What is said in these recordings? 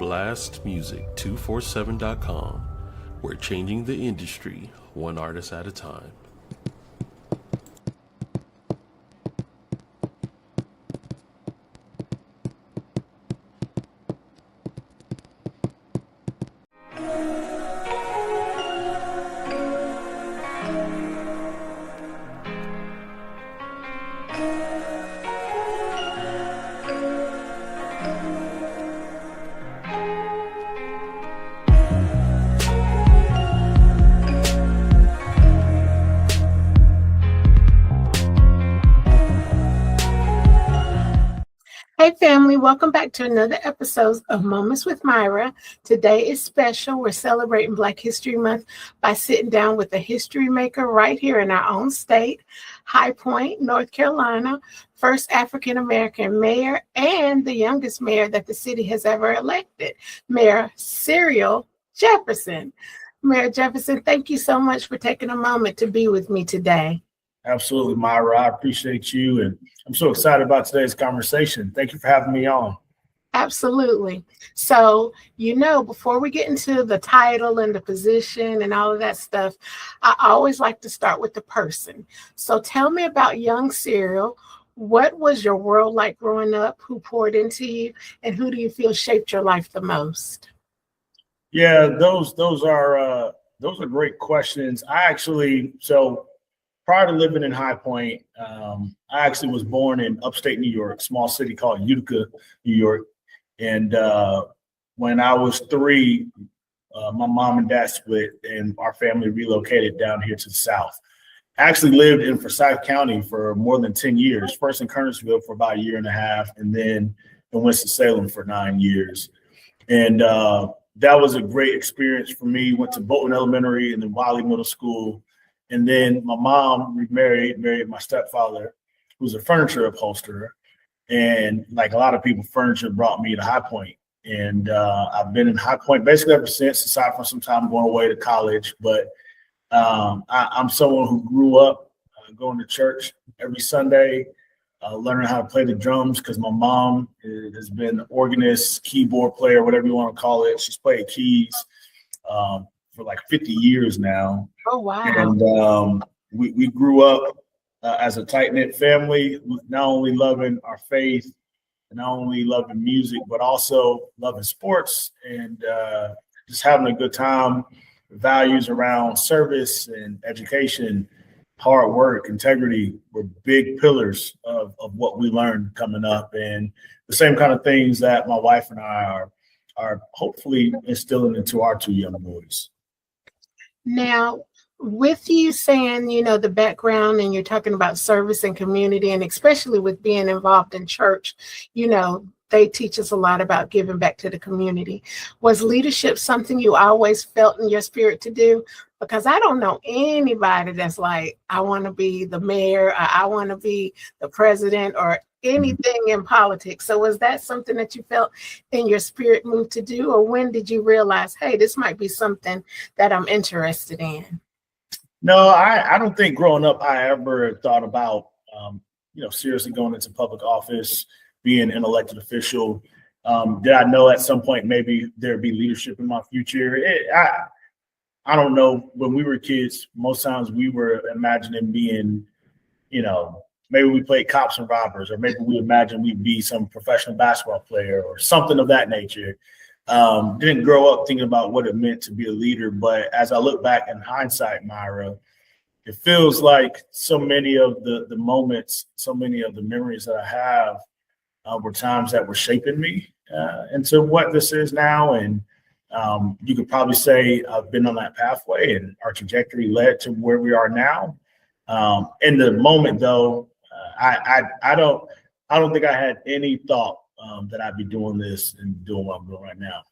blastmusic247.com. We're changing the industry one artist at a time. Hey family, welcome back to another episode of Moments with Myra. Today is special. We're celebrating Black History Month by sitting down with a history maker right here in our own state, High Point, North Carolina, first African-American mayor and the youngest mayor that the city has ever elected, Mayor Cyril Jefferson. Mayor Jefferson, thank you so much for taking a moment to be with me today. Absolutely, Myra. I appreciate you, and I'm so excited about today's conversation. Thank you for having me on. Absolutely. So, before we get into the title and the position and all of that stuff, I always like to start with the person. So tell me about young Cyril. What was your world like growing up? Who poured into you? And who do you feel shaped your life the most? Yeah, those are great questions. Prior to living in High Point, I actually was born in upstate New York, small city called Utica, New York. And when I was 3, my mom and dad split and our family relocated down here to the South. I actually lived in Forsyth County for more than 10 years, first in Kernersville for about a year and a half, and then in Winston-Salem for 9 years. And that was a great experience for me. Went to Bolton Elementary and then Wiley Middle School. And then my mom married my stepfather, who's a furniture upholsterer. And like a lot of people, furniture brought me to High Point. And I've been in High Point basically ever since, aside from some time going away to college. But I'm someone who grew up going to church every Sunday, learning how to play the drums because my mom has been an organist, keyboard player, whatever you want to call it. She's played keys for like 50 years now. Oh, wow. And we grew up as a tight-knit family, not only loving our faith, and not only loving music, but also loving sports and just having a good time. Values around service and education, hard work, integrity were big pillars of what we learned coming up. And the same kind of things that my wife and I are hopefully instilling into our 2 young boys. Now, with you saying, the background and you're talking about service and community, and especially with being involved in church, they teach us a lot about giving back to the community. Was leadership something you always felt in your spirit to do? Because I don't know anybody that's like, I want to be the mayor, or I want to be the president, or anything in politics. So was that something that you felt in your spirit moved to do? Or when did you realize, hey, this might be something that I'm interested in? No, I don't think growing up I ever thought about, seriously going into public office, being an elected official. Did I know at some point maybe there'd be leadership in my future? I don't know. When we were kids, most times we were imagining being, maybe we played cops and robbers, or maybe we imagined we'd be some professional basketball player or something of that nature. Didn't grow up thinking about what it meant to be a leader. But as I look back in hindsight, Myra, it feels like so many of the moments, so many of the memories that I have were times that were shaping me into what this is now. And you could probably say I've been on that pathway, and our trajectory led to where we are now. In the moment, though, I don't think I had any thought that I'd be doing this and doing what I'm doing right now.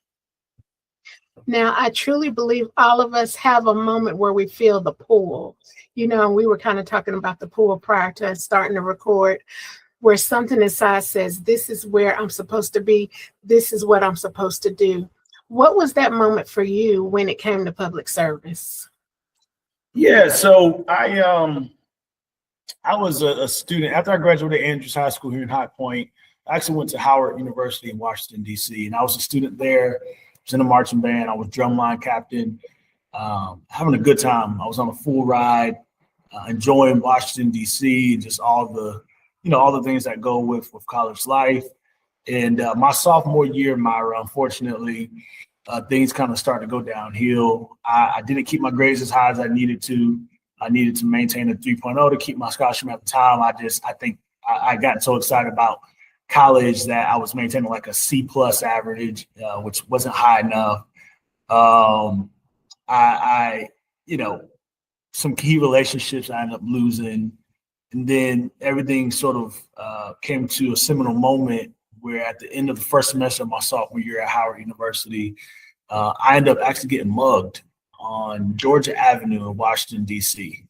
Now, I truly believe all of us have a moment where we feel the pull, and we were kind of talking about the pull prior to us starting to record, where something inside says, this is where I'm supposed to be. This is what I'm supposed to do. What was that moment for you when it came to public service? Yeah, so I was a student after I graduated Andrews High School here in High Point. I actually went to Howard University in Washington, D.C., and I was a student there. I was in a marching band. I was drumline captain, having a good time. I was on a full ride, enjoying Washington, D.C., and just all the things that go with college life. And my sophomore year, Myra, unfortunately, things kind of started to go downhill. I didn't keep my grades as high as I needed to. I needed to maintain a 3.0 to keep my scholarship at the time. I think I got so excited about college that I was maintaining like a C plus average, which wasn't high enough. Some key relationships I ended up losing. And then everything sort of came to a seminal moment where at the end of the first semester of my sophomore year at Howard University, I ended up actually getting mugged on Georgia Avenue in Washington, D.C.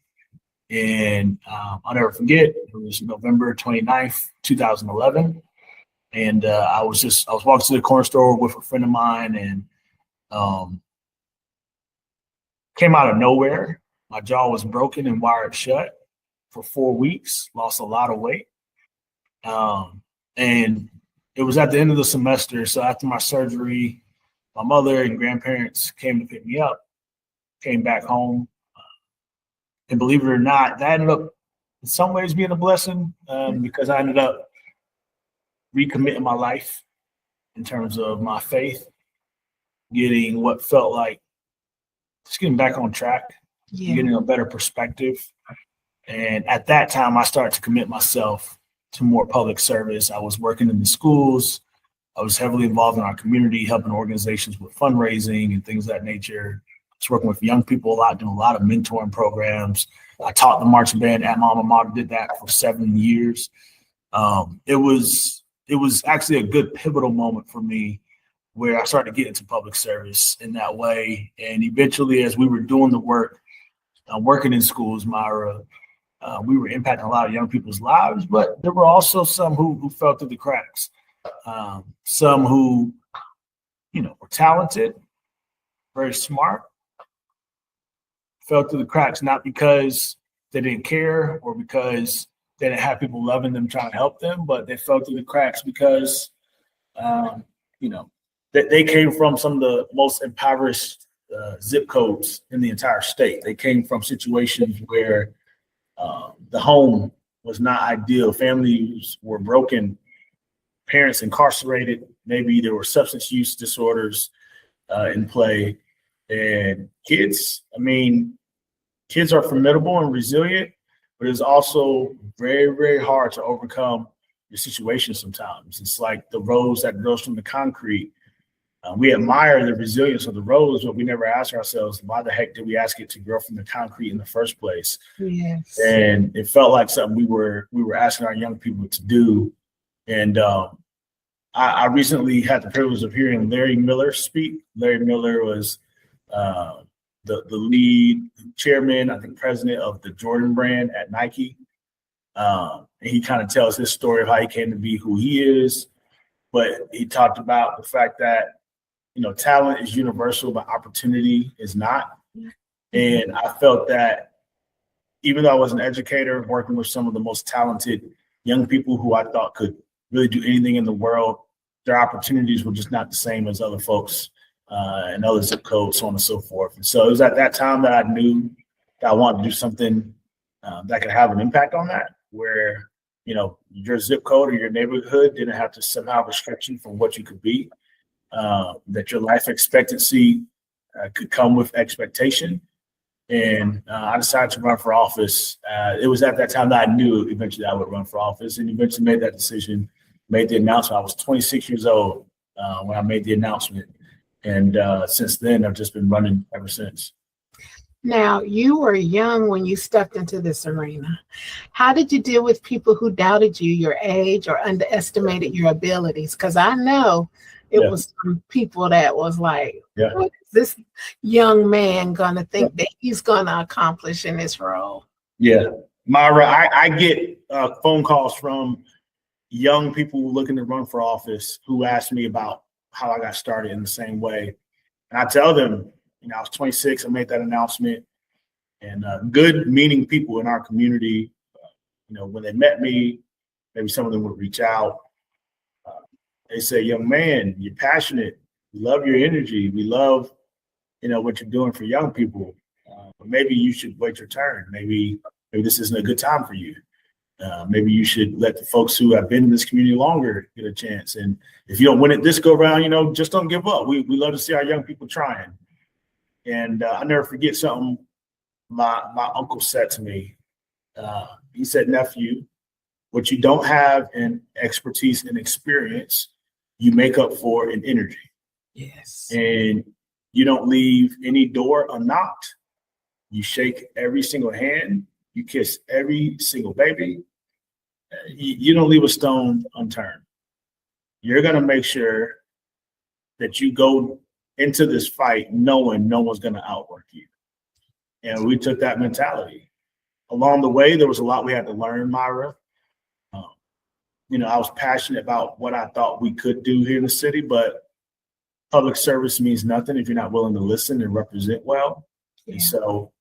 And I'll never forget, it was November 29th, 2011. And I was walking to the corner store with a friend of mine, and came out of nowhere. My jaw was broken and wired shut for 4 weeks, lost a lot of weight. And it was at the end of the semester. So after my surgery, my mother and grandparents came to pick me up, came back home. And believe it or not, that ended up in some ways being a blessing, because I ended up recommitting my life in terms of my faith, getting what felt like just getting back on track, getting a better perspective. And at that time, I started to commit myself to more public service. I was working in the schools. I was heavily involved in our community, helping organizations with fundraising and things of that nature. I was working with young people a lot, doing a lot of mentoring programs. I taught the marching band at my alma mater, did that for 7 years. It was actually a good pivotal moment for me where I started to get into public service in that way. And eventually, as we were doing the work, working in schools, Myra, we were impacting a lot of young people's lives, but there were also some who fell through the cracks. Some who, were talented, very smart, fell through the cracks, not because they didn't care or because they didn't have people loving them, trying to help them, but they fell through the cracks because, they came from some of the most impoverished zip codes in the entire state. They came from situations where the home was not ideal. Families were broken, parents incarcerated. Maybe there were substance use disorders in play. And kids are formidable and resilient, but it's also very, very hard to overcome your situation sometimes. It's like the rose that grows from the concrete. We admire the resilience of the rose, but we never ask ourselves, why the heck did we ask it to grow from the concrete in the first place? Yes. And it felt like something we were asking our young people to do. And I recently had the privilege of hearing Larry Miller speak. Larry Miller was the lead chairman, I think president of the Jordan brand at Nike. And he kind of tells his story of how he came to be who he is. But he talked about the fact that, talent is universal, but opportunity is not. And I felt that even though I was an educator working with some of the most talented young people who I thought could really do anything in the world, their opportunities were just not the same as other folks and other zip codes, so on and so forth. And so it was at that time that I knew that I wanted to do something that could have an impact on that, where, your zip code or your neighborhood didn't have to somehow restrict you from what you could be, that your life expectancy could come with expectation. And I decided to run for office. It was at that time that I knew eventually I would run for office, and eventually made that decision, made the announcement. I was 26 years old when I made the announcement. And since then, I've just been running ever since. Now, you were young when you stepped into this arena. How did you deal with people who doubted you, your age, or underestimated your abilities? Because I know it was some people that was like, what is this young man going to think that he's going to accomplish in this role? Yeah. Myra, I get phone calls from young people looking to run for office who ask me about how I got started in the same way. And I tell them, I was 26, I made that announcement, and good meaning people in our community, when they met me, maybe some of them would reach out, They say, young man, you're passionate. We love your energy. We love, what you're doing for young people. Maybe you should wait your turn. Maybe this isn't a good time for you. Maybe you should let the folks who have been in this community longer get a chance. And if you don't win it this go round, just don't give up. We love to see our young people trying. And I never forget something my uncle said to me. He said, nephew, what you don't have in expertise and experience, you make up for in energy. Yes. And you don't leave any door unlocked. You shake every single hand. You kiss every single baby. You don't leave a stone unturned. You're going to make sure that you go into this fight knowing no one's going to outwork you. And we took that mentality. Along the way, there was a lot we had to learn, Myra. I was passionate about what I thought we could do here in the city, but public service means nothing if you're not willing to listen and represent well. Yeah. And so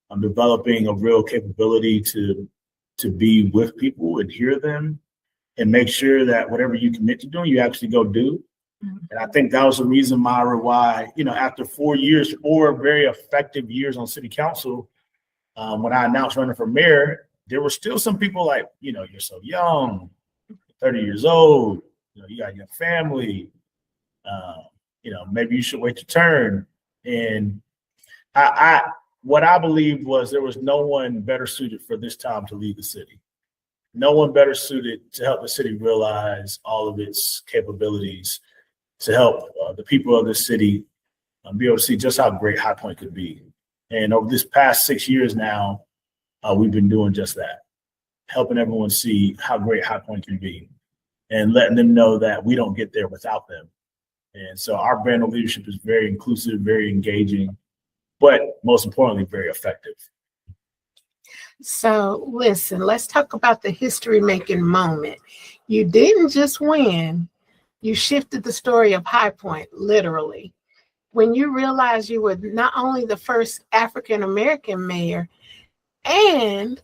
I'm developing a real capability to be with people and hear them and make sure that whatever you commit to doing, you actually go do. Mm-hmm. And I think that was the reason, Myra, why, after 4 years, 4 very effective years on city council, when I announced running for mayor, there were still some people like, you're so young, 30 years old, you got your family, maybe you should wait your turn. And what I believed was there was no one better suited for this time to lead the city. No one better suited to help the city realize all of its capabilities, to help the people of this city be able to see just how great High Point could be. And over this past 6 years now, we've been doing just that, helping everyone see how great High Point can be and letting them know that we don't get there without them. And so our brand of leadership is very inclusive, very engaging, but most importantly, very effective. So listen, let's talk about the history-making moment. You didn't just win, you shifted the story of High Point, literally. When you realized you were not only the first African-American mayor, and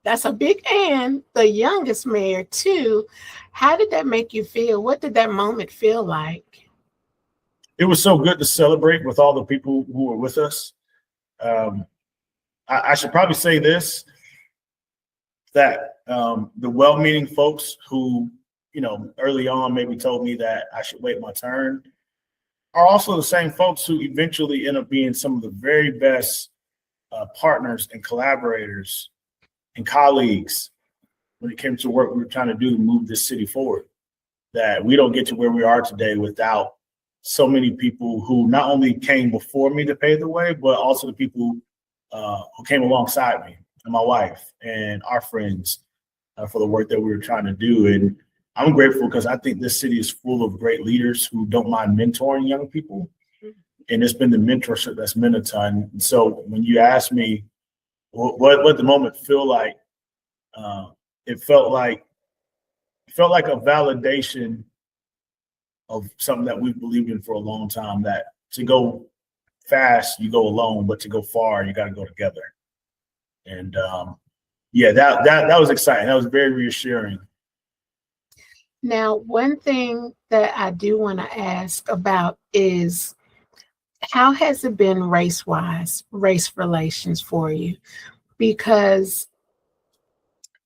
that's a big and, the youngest mayor too, how did that make you feel? What did that moment feel like? It was so good to celebrate with all the people who were with us. I should probably say this, that the well-meaning folks who, early on maybe told me that I should wait my turn are also the same folks who eventually end up being some of the very best partners and collaborators and colleagues when it came to work we were trying to do to move this city forward. That we don't get to where we are today without so many people who not only came before me to pave the way, but also the people who came alongside me and my wife and our friends for the work that we were trying to do. And I'm grateful because I think this city is full of great leaders who don't mind mentoring young people. And it's been the mentorship that's meant a ton. And so when you ask me what the moment feel like, it felt like a validation of something that we've believed in for a long time, that to go fast, you go alone, but to go far, you got to go together. And that was exciting. That was very reassuring. Now, one thing that I do want to ask about is, how has it been race relations for you? Because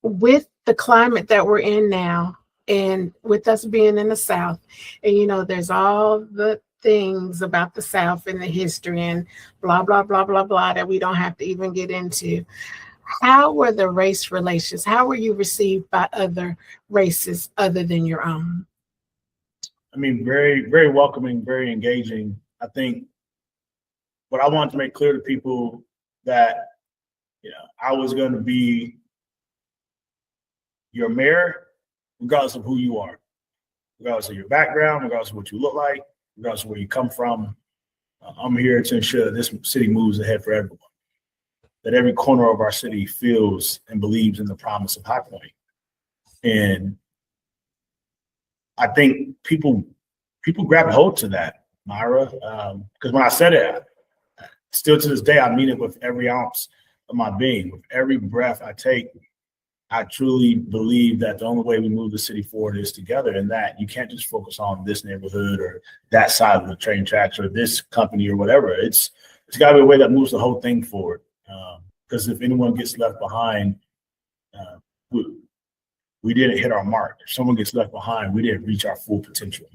with the climate that we're in now, and with us being in the South, and there's all the things about the South and the history and blah, blah, blah, blah, blah, that we don't have to even get into. How were the race relations? How were you received by other races other than your own? I mean, very, very welcoming, very engaging. I think what I wanted to make clear to people that, I was going to be your mayor, regardless of who you are, regardless of your background, regardless of what you look like, regardless of where you come from. I'm here to ensure that this city moves ahead for everyone, that every corner of our city feels and believes in the promise of High Point. And I think people grabbed hold to that, Myra, because when I said it, still to this day, I mean it with every ounce of my being. With every breath I take, I truly believe that the only way we move the city forward is together, and that you can't just focus on this neighborhood or that side of the train tracks or this company or whatever. It's got to be a way that moves the whole thing forward. Because if anyone gets left behind, we didn't hit our mark. If someone gets left behind, we didn't reach our full potential.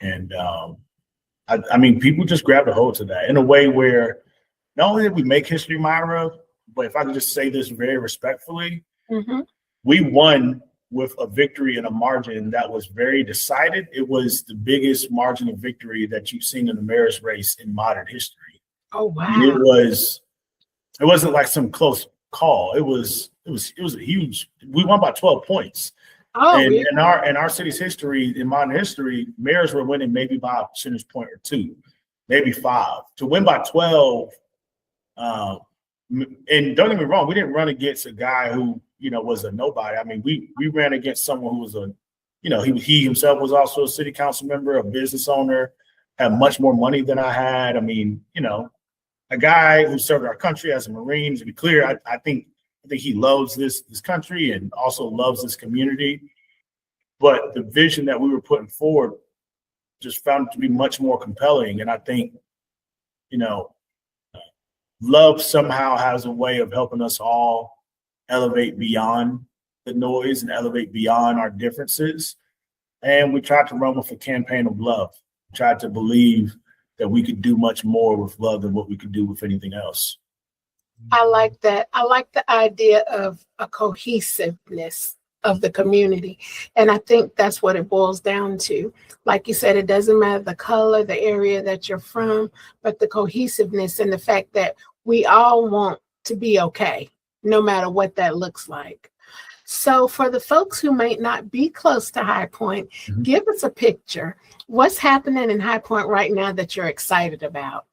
And I mean, people just grabbed a hold to that in a way where not only did we make history, Myra, but if I could just say this very respectfully, we won with a victory in a margin that was very decided. It was the biggest margin of victory that you've seen in the mayor's race in modern history. Oh, wow. And it wasn't like some close call. It was a huge, we won by 12 points. Oh, and yeah. in our city's history, in modern history, mayors were winning maybe by a percentage point or 2, maybe 5. To win by 12, and don't get me wrong, we didn't run against a guy who, was a nobody. I mean, we ran against someone who was he himself was also a city council member, a business owner, had much more money than I had. I mean, a guy who served our country as a Marine. To be clear, I think he loves this country and also loves this community. But the vision that we were putting forward just found it to be much more compelling. And I think, love somehow has a way of helping us all elevate beyond the noise and elevate beyond our differences. And we tried to run with a campaign of love, tried to believe that we could do much more with love than what we could do with anything else. I like that. I like the idea of a cohesiveness of the community. And I think that's what it boils down to. Like you said, it doesn't matter the color, the area that you're from, but the cohesiveness and the fact that we all want to be okay, no matter what that looks like. So for the folks who might not be close to High Point, give us a picture. What's happening in High Point right now that you're excited about?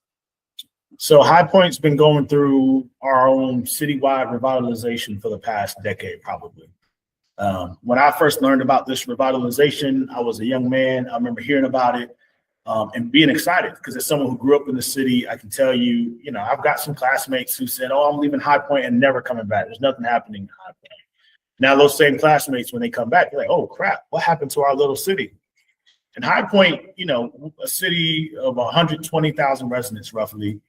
So High Point's been going through our own citywide revitalization for the past decade, probably. When I first learned about this revitalization, I was a young man. I remember hearing about it and being excited because as someone who grew up in the city, I can tell you, I've got some classmates who said, "Oh, I'm leaving High Point and never coming back. There's nothing happening in High Point." Now, those same classmates, when they come back, they're like, "Oh, crap, what happened to our little city?" And High Point, a city of 120,000 residents roughly.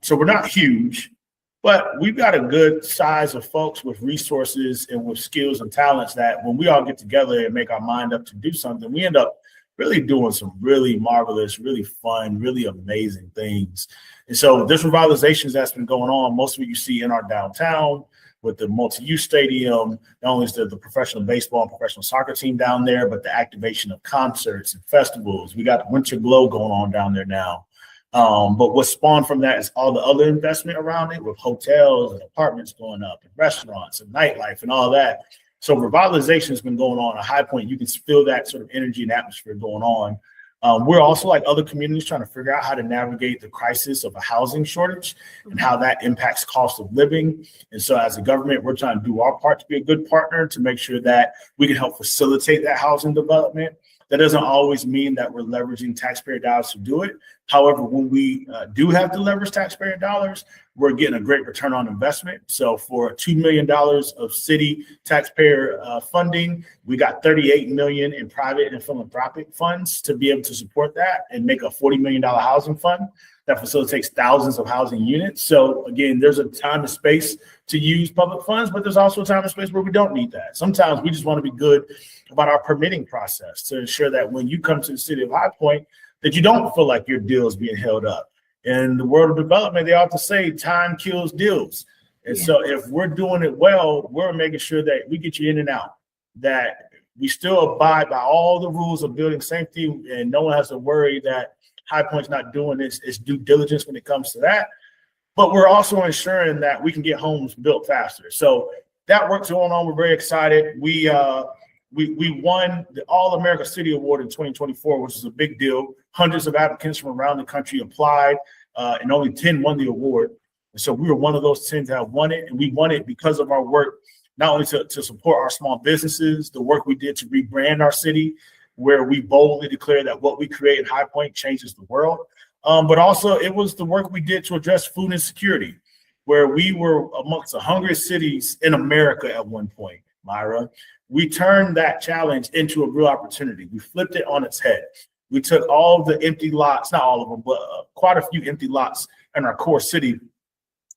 So we're not huge, but we've got a good size of folks with resources and with skills and talents that when we all get together and make our mind up to do something, we end up really doing some really marvelous, really fun, really amazing things. And so this revitalization that's been going on, most of it you see in our downtown with the multi-use stadium. Not only is there the professional baseball and professional soccer team down there, but the activation of concerts and festivals. We got Winter Glow going on down there now. But what spawned from that is all the other investment around it with hotels and apartments going up and restaurants and nightlife and all that. So revitalization has been going on at High Point. You can feel that sort of energy and atmosphere going on. We're also, like other communities, trying to figure out how to navigate the crisis of a housing shortage and how that impacts cost of living. And so as a government, we're trying to do our part to be a good partner to make sure that we can help facilitate that housing development. That doesn't always mean that we're leveraging taxpayer dollars to do it. However, when we do have to leverage taxpayer dollars, we're getting a great return on investment. So for $2 million of city taxpayer funding, we got $38 million in private and philanthropic funds to be able to support that and make a $40 million housing fund that facilitates thousands of housing units. So again, there's a time and space to use public funds, but there's also a time and space where we don't need that. Sometimes we just want to be good about our permitting process to ensure that when you come to the city of High Point, that you don't feel like your deal is being held up. In the world of development, they often say time kills deals. And so if we're doing it well, we're making sure that we get you in and out, that we still abide by all the rules of building safety, and no one has to worry that High Point's not doing its due diligence when it comes to that. But we're also ensuring that we can get homes built faster. So that work's going on. We're very excited. We won the All America City Award in 2024, which is a big deal. Hundreds of applicants from around the country applied, and only 10 won the award. And so we were one of those 10 that have won it, and we won it because of our work, not only to support our small businesses, the work we did to rebrand our city, where we boldly declare that what we create in High Point changes the world, but also it was the work we did to address food insecurity. where we were amongst the hungriest cities in America at one point, Myra. We turned that challenge into a real opportunity. We flipped it on its head. We took all the empty lots, not all of them, but quite a few empty lots in our core city,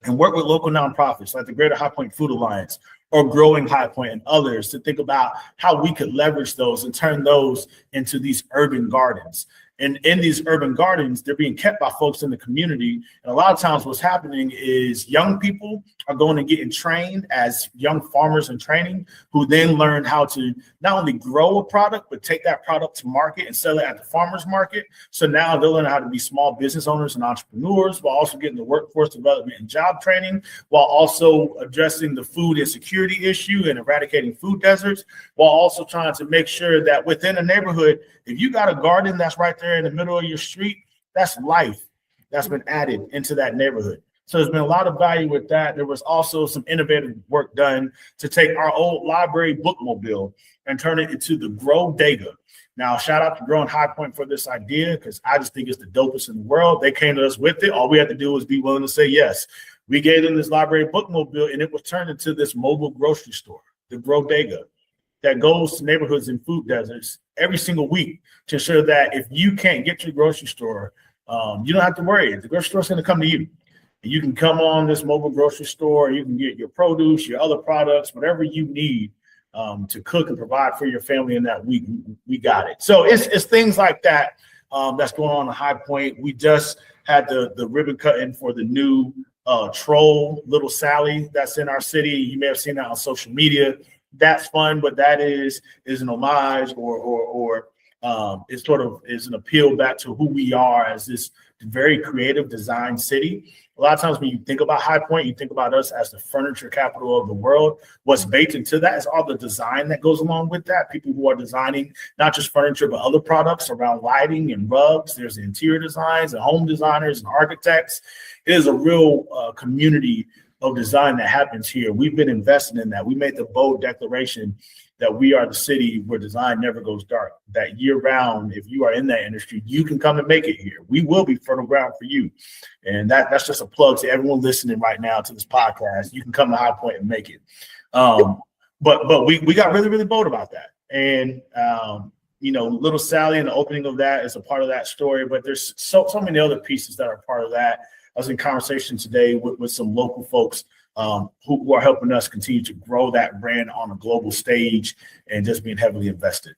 and work with local nonprofits like the Greater High Point Food Alliance or Growing High Point and others to think about how we could leverage those and turn those into these urban gardens. And in these urban gardens, they're being kept by folks in the community. And a lot of times what's happening is young people are going and getting trained as young farmers in training, who then learn how to not only grow a product, but take that product to market and sell it at the farmer's market. So now they'll learn how to be small business owners and entrepreneurs, while also getting the workforce development and job training, while also addressing the food insecurity issue and eradicating food deserts, while also trying to make sure that within a neighborhood, if you got a garden that's right there in the middle of your street, that's life that's been added into that neighborhood. So there's been a lot of value with that. There was also some innovative work done to take our old library bookmobile and turn it into the Grow Dega. Now, shout out to Growing High Point for this idea, because I just think it's the dopest in the world. They came to us with it. All we had to do was be willing to say yes. We gave them this library bookmobile, and it was turned into this mobile grocery store, the Grow Dega, that goes to neighborhoods and food deserts every single week to ensure that if you can't get to the grocery store, you don't have to worry. The grocery store is going to come to you. You can come on this mobile grocery store. You can get your produce, your other products, whatever you need to cook and provide for your family in that week. We got it. So it's things like that that's going on in High Point. We just had the ribbon cutting for the new troll, Little Sally, that's in our city. You may have seen that on social media. That's fun, but that is an homage or it sort of is an appeal back to who we are as this very creative design city. A lot of times when you think about High Point, you think about us as the furniture capital of the world. What's baked into that is all the design that goes along with that. People who are designing not just furniture, but other products around lighting and rugs. There's interior designs and home designers and architects. It is a real community of design that happens here. We've been investing in that. We made the bold declaration that we are the city where design never goes dark, that year round, if you are in that industry, you can come and make it here. We will be fertile ground for you. And that's just a plug to everyone listening right now to this podcast. You can come to High Point and make it. But we got really, really bold about that. And, Little Sally and the opening of that is a part of that story, but there's so many other pieces that are part of that. I was in conversation today with some local folks who are helping us continue to grow that brand on a global stage and just being heavily invested.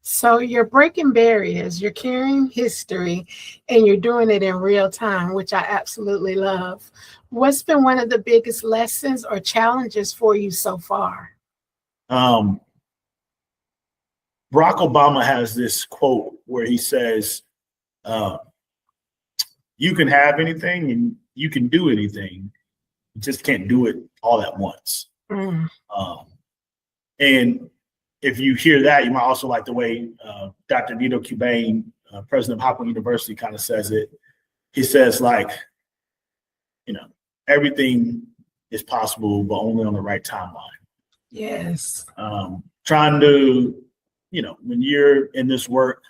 So you're breaking barriers, you're carrying history, and you're doing it in real time, which I absolutely love. What's been one of the biggest lessons or challenges for you so far? Barack Obama has this quote where he says, you can have anything and you can do anything. You just can't do it all at once. And if you hear that, you might also like the way Dr. Nito Cubain, president of Hopkins University, kind of says it. He says, everything is possible, but only on the right timeline. Yes. Trying to, when you're in this work,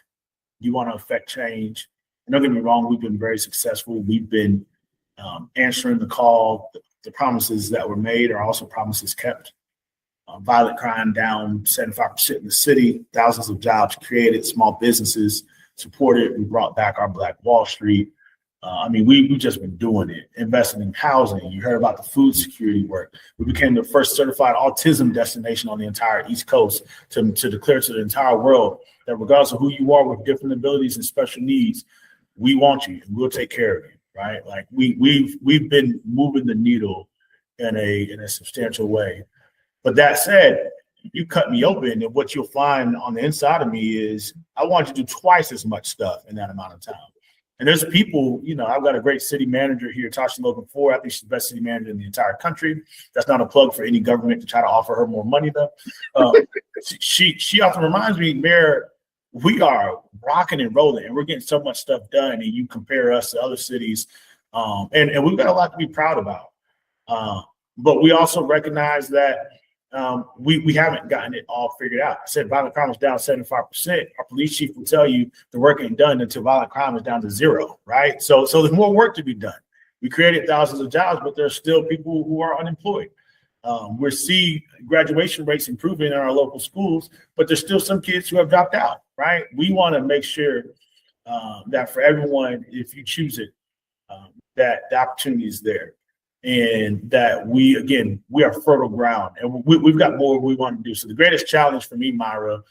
you want to affect change. And don't get me wrong, we've been very successful. We've been answering the call. The promises that were made are also promises kept. Violent crime down 75% in the city, thousands of jobs created, small businesses supported. We brought back our Black Wall Street. We've just been doing it, investing in housing. You heard about the food security work. We became the first certified autism destination on the entire East Coast to declare to the entire world that regardless of who you are with different abilities and special needs, we want you and we'll take care of you, right? Like we've been moving the needle in a substantial way. But that said, you cut me open, and what you'll find on the inside of me is I want you to do twice as much stuff in that amount of time. And there's people, I've got a great city manager here, Tasha Logan Ford. I think she's the best city manager in the entire country. That's not a plug for any government to try to offer her more money, though. She often reminds me, Mayor, we are rocking and rolling, and we're getting so much stuff done. And you compare us to other cities, and we've got a lot to be proud about. But we also recognize that we haven't gotten it all figured out. I said violent crime is down 75%. Our police chief will tell you the work ain't done until violent crime is down to 0, right? So there's more work to be done. We created thousands of jobs, but there's still people who are unemployed. We're seeing graduation rates improving in our local schools, but there's still some kids who have dropped out, right? We want to make sure that for everyone, if you choose it, that the opportunity is there, and that we are fertile ground, and we've got more we want to do. So the greatest challenge for me, Myra,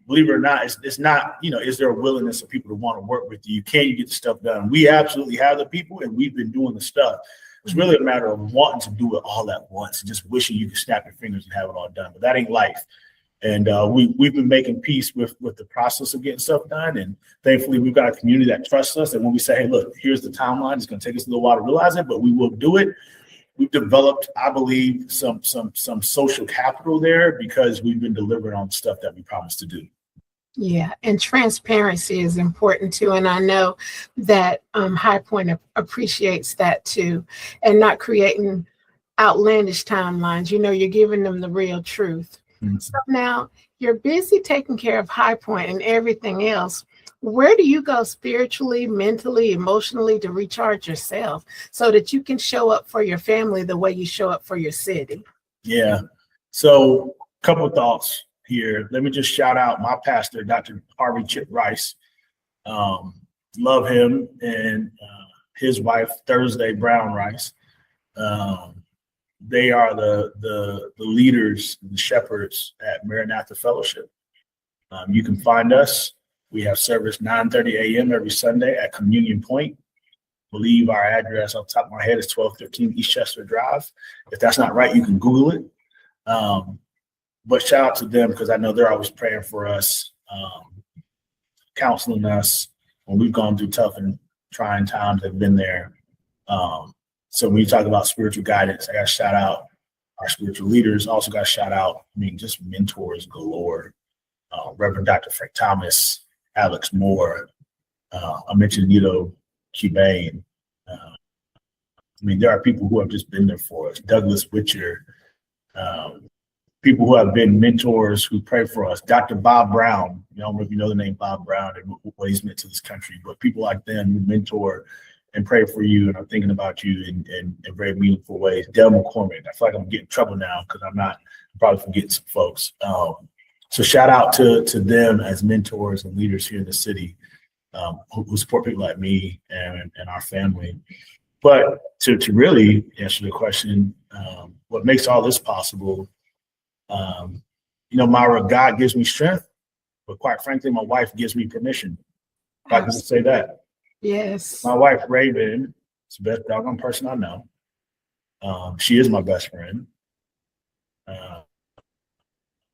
believe it or not, it's not, is there a willingness of people to want to work with you? Can you get the stuff done? We absolutely have the people, and we've been doing the stuff. It's really a matter of wanting to do it all at once and just wishing you could snap your fingers and have it all done. But that ain't life. And we've been making peace with the process of getting stuff done. And thankfully, we've got a community that trusts us. And when we say, hey, look, here's the timeline, it's going to take us a little while to realize it, but we will do it. We've developed, I believe, some social capital there because we've been delivering on stuff that we promised to do. Yeah, and transparency is important too. And I know that High Point appreciates that too, and not creating outlandish timelines. You're giving them the real truth. Mm-hmm. So now you're busy taking care of High Point and everything else. Where do you go spiritually, mentally, emotionally to recharge yourself so that you can show up for your family the way you show up for your city? Yeah. So a couple of thoughts here. Let me just shout out my pastor, Dr. Harvey Chip Rice. Love him, and his wife, Thursday Brown Rice. They are the leaders, the shepherds at Maranatha Fellowship. You can find us. We have service 9:30 a.m. every Sunday at Communion Point. I believe our address off the top of my head is 1215 East Chester Drive. If that's not right, you can Google it. But shout out to them because I know they're always praying for us, counseling us when we've gone through tough and trying times. They've been there. So when you talk about spiritual guidance, I got to shout out our spiritual leaders. Also got to shout out, just mentors galore. Reverend Dr. Frank Thomas, Alex Moore. I mentioned Cubane. There are people who have just been there for us. Douglas Witcher. People who have been mentors who pray for us. Dr. Bob Brown, I don't know if you know the name Bob Brown and what he's meant to this country, but people like them who mentor and pray for you and are thinking about you in very meaningful ways. Del McCormick, I feel like I'm getting in trouble now because I'm probably forgetting some folks. So shout out to them as mentors and leaders here in the city who support people like me and our family. But to really answer the question, what makes all this possible, Myra, God gives me strength, but quite frankly, my wife gives me permission. If I can just say that. Yes. My wife, Raven, is the best doggone person I know. She is my best friend.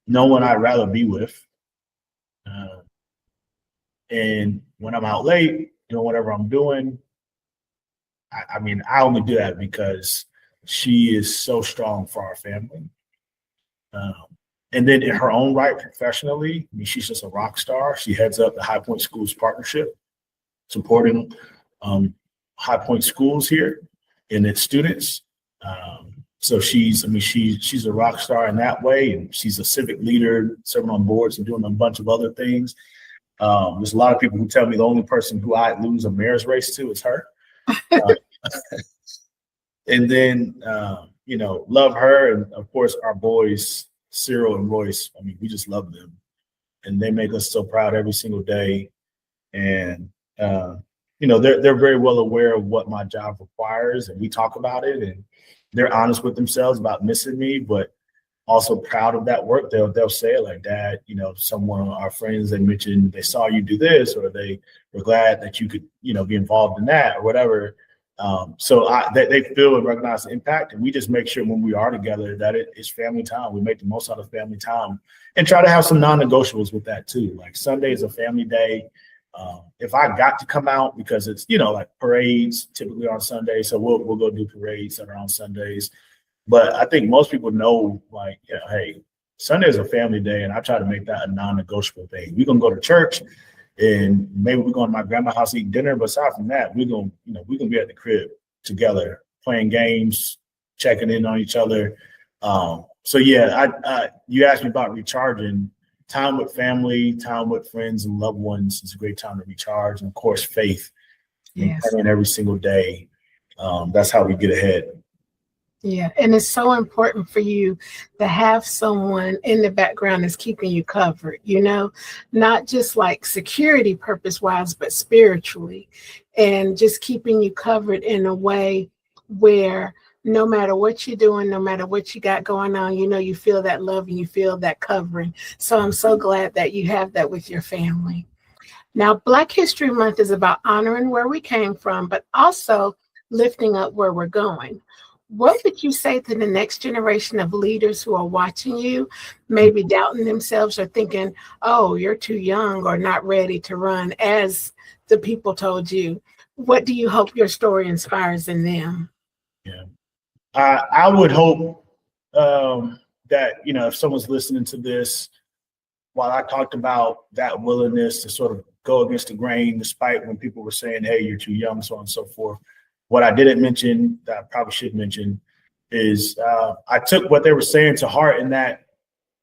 No one I'd rather be with. And when I'm out late, whatever I'm doing, I only do that because she is so strong for our family. And then in her own right, professionally, she's just a rock star. She heads up the High Point Schools Partnership, supporting High Point schools here and its students. So she's a rock star in that way, and she's a civic leader, serving on boards and doing a bunch of other things. There's a lot of people who tell me the only person who I'd lose a mayor's race to is her. And then, love her. And of course, our boys, Cyril and Royce, we just love them. And they make us so proud every single day. And, they're very well aware of what my job requires. And we talk about it. And they're honest with themselves about missing me, but also proud of that work. They'll say it like, Dad, someone of our friends, they mentioned they saw you do this, or they were glad that you could, be involved in that or whatever. So they feel and recognize the impact, and we just make sure when we are together that it's family time. We make the most out of family time and try to have some non-negotiables with that too. Like Sunday is a family day. If I got to come out, because it's, like parades typically on Sunday. So we'll go do parades that are on Sundays. But I think most people know, like, hey, Sunday is a family day, and I try to make that a non-negotiable thing. We're going to go to church, and maybe we're going to my grandma's house to eat dinner. But aside from that, we're going to be at the crib together, playing games, checking in on each other. So yeah, you asked me about recharging. Time with family, time with friends and loved ones is a great time to recharge. And of course, faith. Yes. Praying every single day That's how we get ahead. Yeah, and it's so important for you to have someone in the background that's keeping you covered, not just like security purpose wise, but spiritually, and just keeping you covered in a way where no matter what you're doing, no matter what you got going on, you feel that love and you feel that covering. So I'm so glad that you have that with your family. Now, Black History Month is about honoring where we came from, but also lifting up where we're going. What would you say to the next generation of leaders who are watching you, maybe doubting themselves or thinking, oh, you're too young or not ready to run as the people told you? What do you hope your story inspires in them? Yeah, I would hope that, if someone's listening to this, while I talked about that willingness to sort of go against the grain, despite when people were saying, hey, you're too young, so on and so forth. What I didn't mention that I probably should mention is I took what they were saying to heart, in that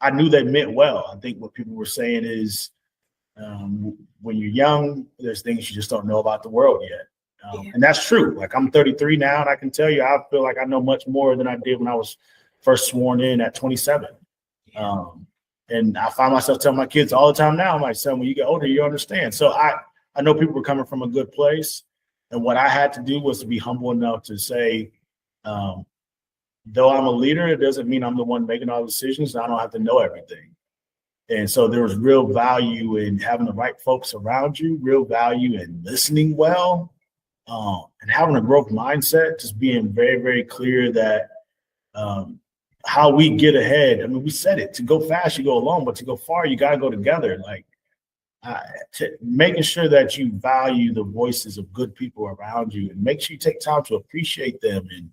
I knew they meant well. I think what people were saying is when you're young, there's things you just don't know about the world yet. And that's true. Like, I'm 33 now, and I can tell you, I feel like I know much more than I did when I was first sworn in at 27. And I find myself telling my kids all the time now, I'm like, son, when you get older, you understand. So I know people were coming from a good place. And what I had to do was to be humble enough to say, though I'm a leader, it doesn't mean I'm the one making all the decisions. And I don't have to know everything. And so there was real value in having the right folks around you, real value in listening well, and having a growth mindset, just being very, very clear that how we get ahead. I mean, we said it, to go fast, you go alone, but to go far, you got to go together. Like, making sure that you value the voices of good people around you, and make sure you take time to appreciate them, and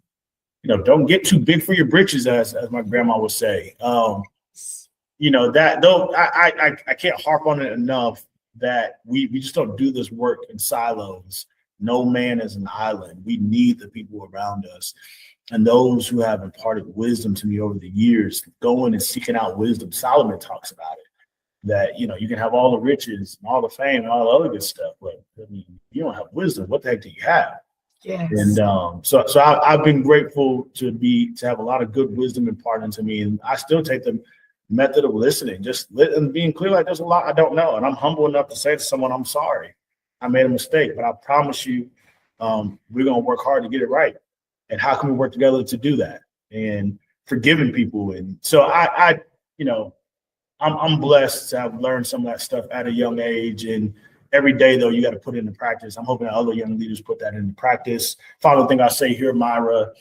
don't get too big for your britches, as my grandma would say. That though I can't harp on it enough, that we just don't do this work in silos. No man is an island. We need the people around us, and those who have imparted wisdom to me over the years, going and seeking out wisdom. Solomon talks about it, that you can have all the riches and all the fame and all the other good stuff, but I mean, you don't have wisdom. What the heck do you have? Yes. And so I've been grateful to have a lot of good wisdom imparted into me, and I still take the method of listening, just and being clear, like, there's a lot I don't know, and I'm humble enough to say to someone, I'm sorry, I made a mistake, but I promise you, we're gonna work hard to get it right. And how can we work together to do that? And forgiving people, and so I'm blessed to have learned some of that stuff at a young age. And every day, though, you got to put it into practice. I'm hoping that other young leaders put that into practice. Final thing I say here, Myra,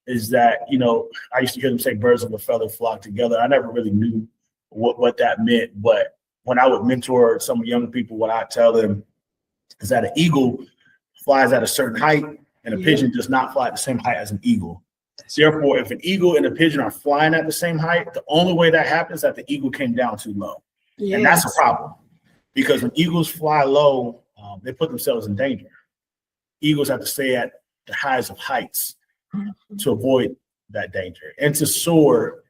is that, I used to hear them say birds of a feather flock together. I never really knew what that meant. But when I would mentor some young people, what I tell them is that an eagle flies at a certain height, and a pigeon does not fly at the same height as an eagle. Therefore, if an eagle and a pigeon are flying at the same height, the only way that happens is that the eagle came down too low. Yes. And that's a problem, because when eagles fly low, they put themselves in danger. Eagles have to stay at the highest of heights to avoid that danger and to soar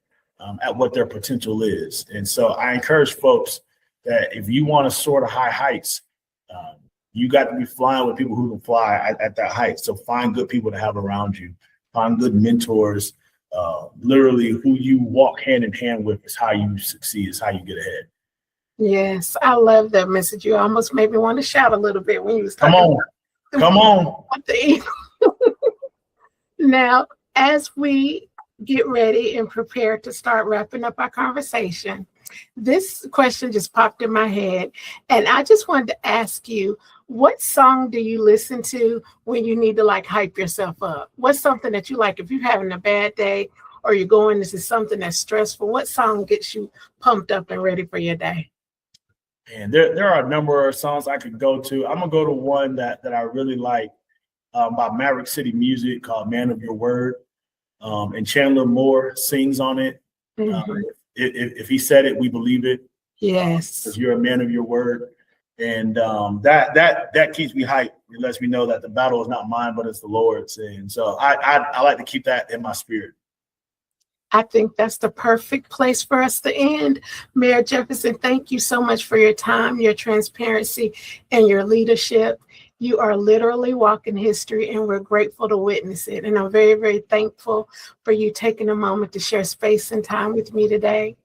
at what their potential is. And so I encourage folks that if you want to soar to high heights, you got to be flying with people who can fly at that height. So find good people to have around you. Find good mentors. Literally, who you walk hand in hand with is how you succeed, is how you get ahead. Yes, I love that message. You almost made me want to shout a little bit when you was talking. Come on. Now, as we get ready and prepare to start wrapping up our conversation, this question just popped in my head, and I just wanted to ask you, what song do you listen to when you need to like hype yourself up? What's something that you like if you're having a bad day or you're going into something that's stressful? What song gets you pumped up and ready for your day? And there are a number of songs I could go to. I'm gonna go to one that I really like by Maverick City Music, called "Man of Your Word," and Chandler Moore sings on it. Mm-hmm. If he said it, we believe it. Yes, because you're a man of your word. And that keeps me hyped. It lets me know that the battle is not mine, but it's the Lord's. And so I like to keep that in my spirit. I think that's the perfect place for us to end. Mayor Jefferson, thank you so much for your time, your transparency, and your leadership. You are literally walking history, and we're grateful to witness it. And I'm very, very thankful for you taking a moment to share space and time with me today.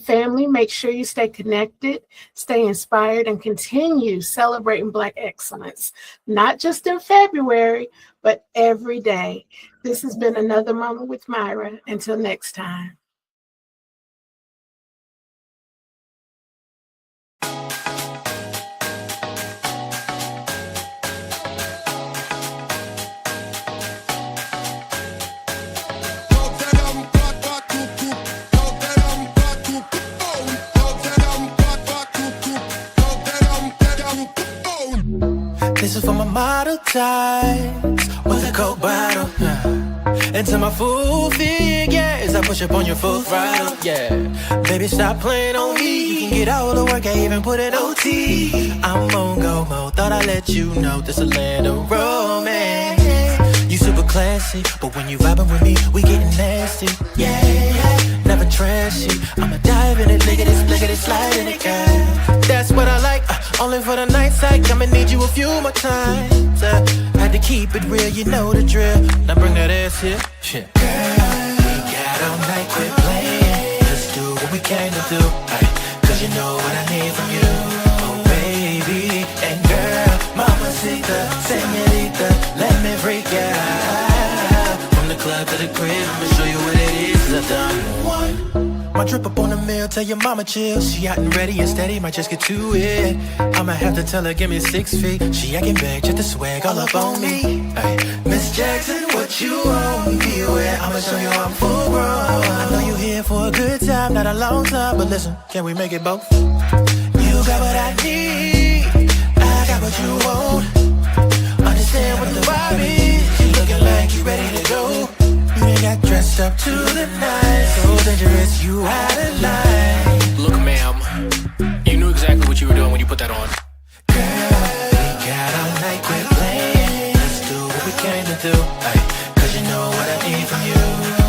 Family, make sure you stay connected, stay inspired, and continue celebrating Black excellence, not just in February, but every day. This has been another Moment with Myra. Until next time. This is for my model times with a Coke bottle. And to my full figures, I push up on your full throttle. Yeah, baby, stop playing on me. You can get all the work, I even put in OT. I'm on go mode, thought I'd let you know this a land of romance. You super classy, but when you vibing with me, we getting nasty. Yeah, never trashy. I'ma dive in it, lick it, slide in it, girl. That's what I like. Only for the night side, I'ma need you a few more times. Had to keep it real, you know the drill. Now bring that ass here. Shit. Girl, we got all night, quit playing. Let's do what we came to do. Ay, cause you know what I need from you. Oh baby, and girl, mamacita, señorita, let me freak out. From the club to the crib, I'ma show you what it is I've done. My drip up on the mill, tell your mama chill. She out and ready and steady, might just get to it. I'ma have to tell her, give me 6 feet. She acting bad, check the swag all up on me. Ay, Miss Jackson, what you want? Be aware, I'ma show you I'm full grown. I know you here for a good time, not a long time. But listen, can we make it both? You got what I need, I got what you want. Understand what the vibe is. You looking like you ready to go. You ain't got dressed up to the night. So dangerous, you out of line. Look, ma'am, you knew exactly what you were doing when you put that on. Girl, we got all night, quit playing. Let's do what we came to do. Ay, cause you know what I need from you.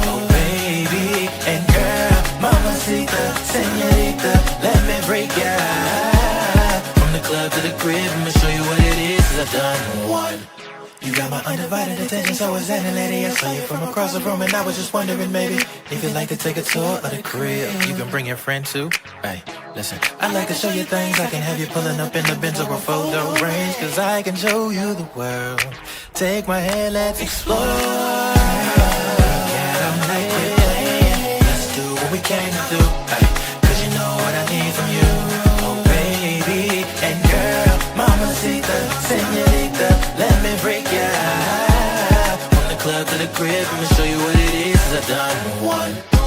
Oh baby, and girl, mamacita, señorita, let me break out. From the club to the crib, I'ma show you what it is I've done. One. You got my undivided attention, so is any lady. I saw you from across the room and I was just wondering, maybe if you'd like to take a tour of the crib. You can bring your friend too. Hey, listen, I'd like to show you things. I can have you pulling up in the Benz or a photo range, cause I can show you the world. Take my hand, let's explore. Get up night, quit playing. Let's do what we came to do. Hey, cause you know what I need from you. Oh baby, and girl, mamacita, señorita, let me break ya. From the club to the crib, I'ma show you what it is I've done. One.